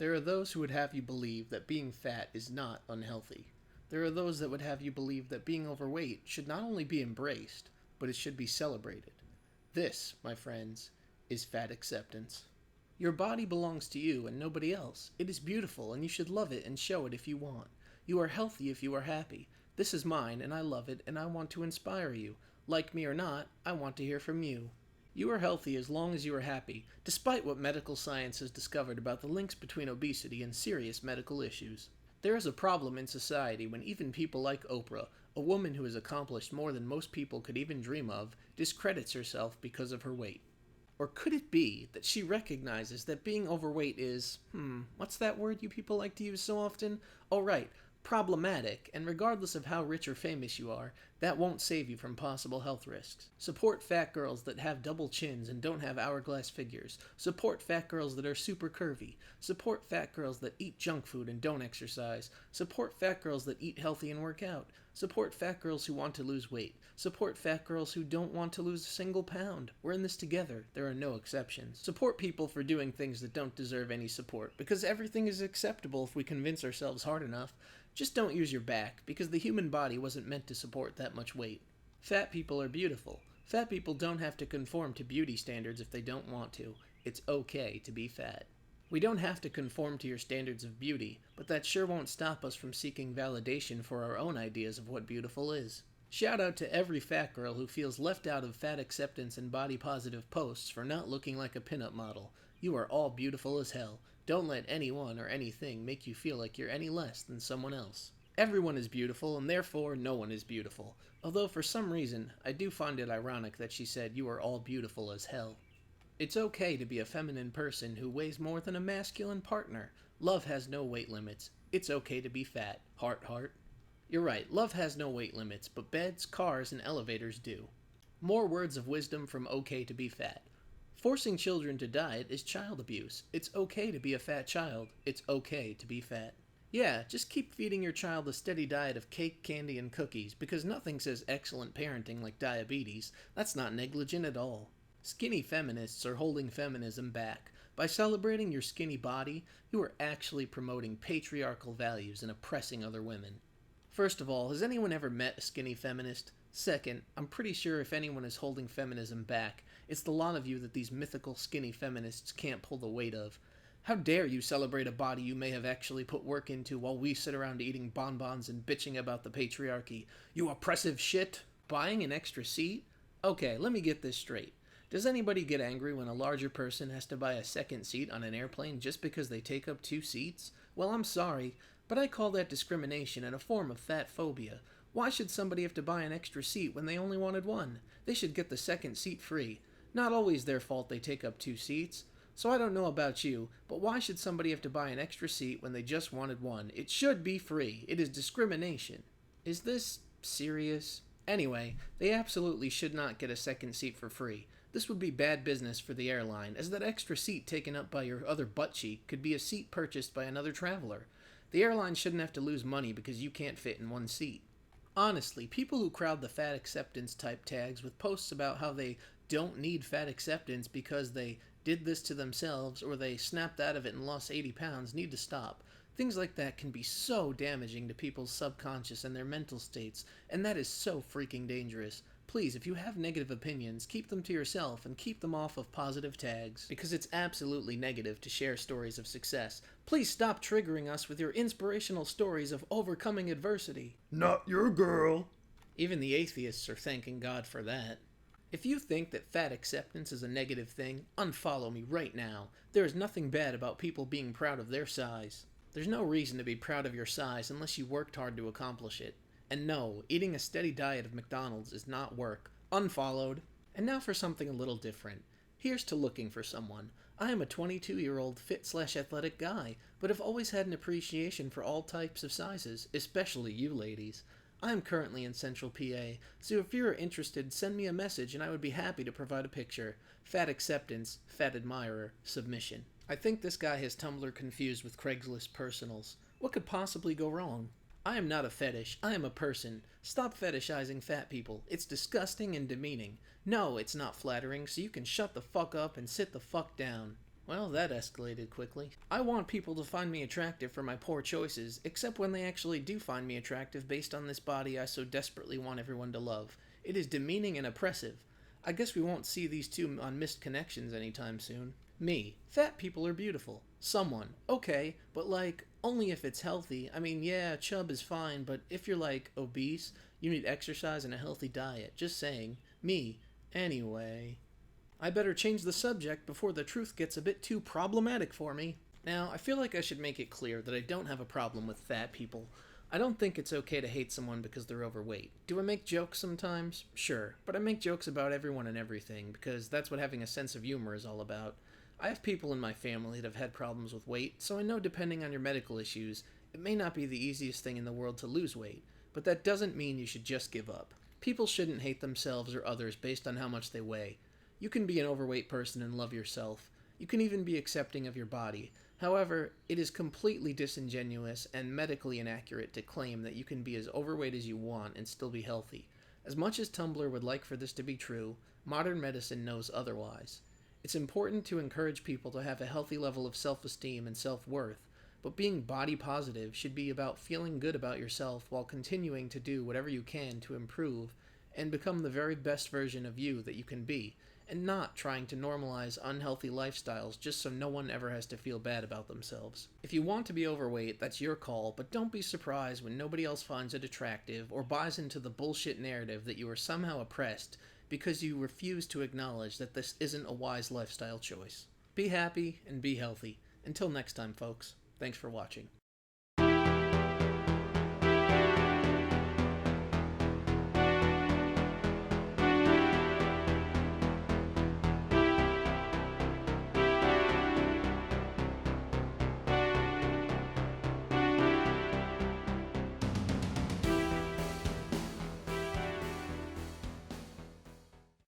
There are those who would have you believe that being fat is not unhealthy. There are those that would have you believe that being overweight should not only be embraced, but it should be celebrated. This, my friends, is fat acceptance. Your body belongs to you and nobody else. It is beautiful and you should love it and show it if you want. You are healthy if you are happy. This is mine and I love it and I want to inspire you. Like me or not, I want to hear from you. You are healthy as long as you are happy, despite what medical science has discovered about the links between obesity and serious medical issues. There is a problem in society when even people like Oprah, a woman who has accomplished more than most people could even dream of, discredits herself because of her weight. Or could it be that she recognizes that being overweight is, what's that word you people like to use so often? Oh right, problematic, and regardless of how rich or famous you are, that won't save you from possible health risks. Support fat girls that have double chins and don't have hourglass figures. Support fat girls that are super curvy. Support fat girls that eat junk food and don't exercise. Support fat girls that eat healthy and work out. Support fat girls who want to lose weight. Support fat girls who don't want to lose a single pound. We're in this together. There are no exceptions. Support people for doing things that don't deserve any support, because everything is acceptable if we convince ourselves hard enough. Just don't use your back, because the human body wasn't meant to support that much weight. Fat people are beautiful. Fat people don't have to conform to beauty standards if they don't want to. It's okay to be fat. We don't have to conform to your standards of beauty, but that sure won't stop us from seeking validation for our own ideas of what beautiful is. Shout out to every fat girl who feels left out of fat acceptance and body positive posts for not looking like a pinup model. You are all beautiful as hell. Don't let anyone or anything make you feel like you're any less than someone else. Everyone is beautiful, and therefore no one is beautiful. Although for some reason, I do find it ironic that she said you are all beautiful as hell. It's okay to be a feminine person who weighs more than a masculine partner. Love has no weight limits. It's okay to be fat. Heart, heart. You're right, love has no weight limits, but beds, cars, and elevators do. More words of wisdom from OK to be fat. Forcing children to diet is child abuse. It's okay to be a fat child. It's okay to be fat. Yeah, just keep feeding your child a steady diet of cake, candy, and cookies, because nothing says excellent parenting like diabetes. That's not negligent at all. Skinny feminists are holding feminism back. By celebrating your skinny body, you are actually promoting patriarchal values and oppressing other women. First of all, has anyone ever met a skinny feminist? Second, I'm pretty sure if anyone is holding feminism back, it's the lot of you that these mythical skinny feminists can't pull the weight of. How dare you celebrate a body you may have actually put work into while we sit around eating bonbons and bitching about the patriarchy? You oppressive shit! Buying an extra seat? Okay, let me get this straight. Does anybody get angry when a larger person has to buy a second seat on an airplane just because they take up 2 seats? Well, I'm sorry, but I call that discrimination and a form of fat phobia. Why should somebody have to buy an extra seat when they only wanted one? They should get the second seat free. Not always their fault they take up 2 seats. So I don't know about you, but why should somebody have to buy an extra seat when they just wanted one? It should be free. It is discrimination. Is this serious? Anyway, they absolutely should not get a second seat for free. This would be bad business for the airline, as that extra seat taken up by your other butt cheek could be a seat purchased by another traveler. The airline shouldn't have to lose money because you can't fit in one seat. Honestly, people who crowd the fat acceptance type tags with posts about how they don't need fat acceptance because they did this to themselves or they snapped out of it and lost 80 pounds need to stop. Things like that can be so damaging to people's subconscious and their mental states, and that is so freaking dangerous. Please, if you have negative opinions, keep them to yourself and keep them off of positive tags, because it's absolutely negative to share stories of success. Please stop triggering us with your inspirational stories of overcoming adversity. Not your girl. Even the atheists are thanking God for that. If you think that fat acceptance is a negative thing, unfollow me right now. There is nothing bad about people being proud of their size. There's no reason to be proud of your size unless you worked hard to accomplish it. And no, eating a steady diet of McDonald's is not work. Unfollowed. And now for something a little different. Here's to looking for someone. I am a 22-year-old fit/athletic guy, but have always had an appreciation for all types of sizes, especially you ladies. I am currently in Central PA, so if you're interested, send me a message and I would be happy to provide a picture. Fat acceptance, fat admirer, submission. I think this guy has Tumblr confused with Craigslist personals. What could possibly go wrong? I am not a fetish, I am a person. Stop fetishizing fat people. It's disgusting and demeaning. No, it's not flattering, so you can shut the fuck up and sit the fuck down. Well, that escalated quickly. I want people to find me attractive for my poor choices, except when they actually do find me attractive based on this body I so desperately want everyone to love. It is demeaning and oppressive. I guess we won't see these two on missed connections anytime soon. Me. Fat people are beautiful. Someone. Okay, but like, only if it's healthy. I mean, yeah, chub is fine, but if you're like obese, you need exercise and a healthy diet. Just saying. Me. Anyway. I better change the subject before the truth gets a bit too problematic for me. Now, I feel like I should make it clear that I don't have a problem with fat people. I don't think it's okay to hate someone because they're overweight. Do I make jokes sometimes? Sure, but I make jokes about everyone and everything because that's what having a sense of humor is all about. I have people in my family that have had problems with weight, so I know depending on your medical issues, it may not be the easiest thing in the world to lose weight, but that doesn't mean you should just give up. People shouldn't hate themselves or others based on how much they weigh. You can be an overweight person and love yourself. You can even be accepting of your body. However, it is completely disingenuous and medically inaccurate to claim that you can be as overweight as you want and still be healthy. As much as Tumblr would like for this to be true, modern medicine knows otherwise. It's important to encourage people to have a healthy level of self-esteem and self-worth, but being body positive should be about feeling good about yourself while continuing to do whatever you can to improve and become the very best version of you that you can be, and not trying to normalize unhealthy lifestyles just so no one ever has to feel bad about themselves. If you want to be overweight, that's your call, but don't be surprised when nobody else finds it attractive or buys into the bullshit narrative that you are somehow oppressed because you refuse to acknowledge that this isn't a wise lifestyle choice. Be happy and be healthy. Until next time, folks. Thanks for watching.